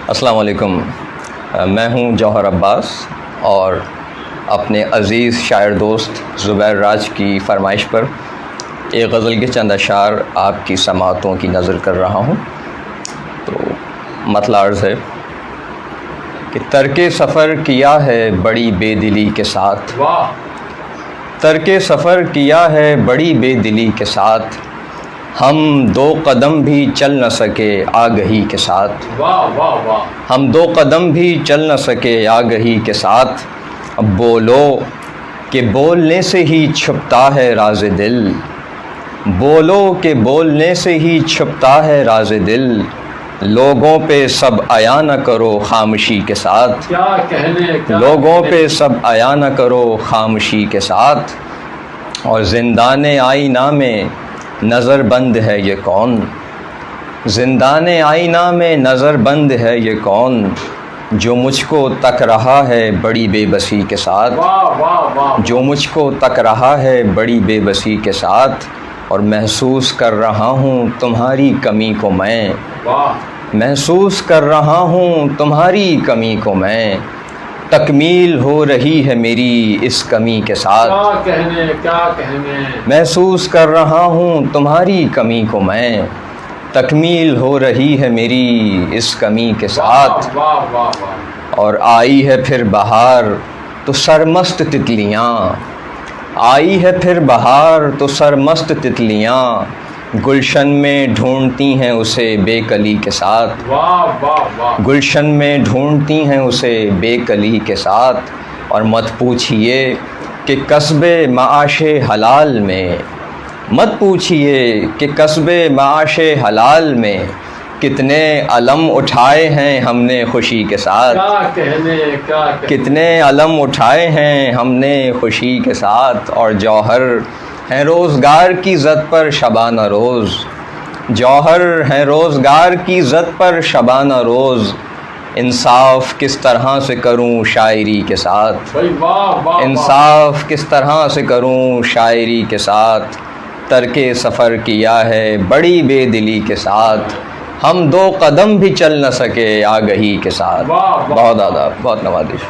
السلام علیکم، میں ہوں جوہر عباس اور اپنے عزیز شاعر دوست زبیر راج کی فرمائش پر ایک غزل کے چند اشعار آپ کی سماعتوں کی نظر کر رہا ہوں۔ تو مطلع عرض ہے کہ ترک سفر کیا ہے بڑی بے دلی کے ساتھ، ترک سفر کیا ہے بڑی بے دلی کے ساتھ، ہم دو قدم بھی چل نہ سکے آگہی کے ساتھ، ہم دو قدم بھی چل نہ سکے آگہی کے ساتھ، اب بولو کہ بولنے سے ہی چھپتا ہے راز دل، بولو کہ بولنے سے ہی چھپتا ہے راز دل، لوگوں پہ سب عیاں نہ کرو خاموشی کے ساتھ، لوگوں پہ سب عیاں نہ کرو خاموشی کے ساتھ، اور زندان آئینہ میں نظر بند ہے یہ کون، زندان آئینہ میں نظر بند ہے یہ کون، جو مجھ کو تک رہا ہے بڑی بے بسی کے ساتھ، جو مجھ کو تک رہا ہے بڑی بے بسی کے ساتھ، اور محسوس کر رہا ہوں تمہاری کمی کو میں، محسوس کر رہا ہوں تمہاری کمی کو میں، تکمیل ہو رہی ہے میری اس کمی کے ساتھ، کیا کہنے محسوس کر رہا ہوں تمہاری کمی کو میں، تکمیل ہو رہی ہے میری اس کمی کے ساتھ، اور آئی ہے پھر بہار تو سرمست تتلیاں، آئی ہے پھر بہار تو سرمست تتلیاں، گلشن میں ڈھونڈتی ہیں اسے بے کلی کے ساتھ، گلشن میں ڈھونڈتی ہیں اسے بے کلی کے ساتھ، اور مت پوچھئے کہ کسب معاش حلال میں، مت پوچھئے کہ کسب معاش حلال میں کتنے علم اٹھائے ہیں ہم نے خوشی کے ساتھ، کتنے علم اٹھائے ہیں ہم نے خوشی کے ساتھ، اور جوہر ہیں روزگار کی زد پر شبانہ روز، جوہر ہیں روزگار کی زد پر شبانہ روز، انصاف کس طرح سے کروں شاعری کے ساتھ، انصاف کس طرح سے کروں شاعری کے ساتھ، ترک سفر کیا ہے بڑی بے دلی کے ساتھ، ہم دو قدم بھی چل نہ سکے آگہی کے ساتھ۔ بہت آداب، بہت نوازش۔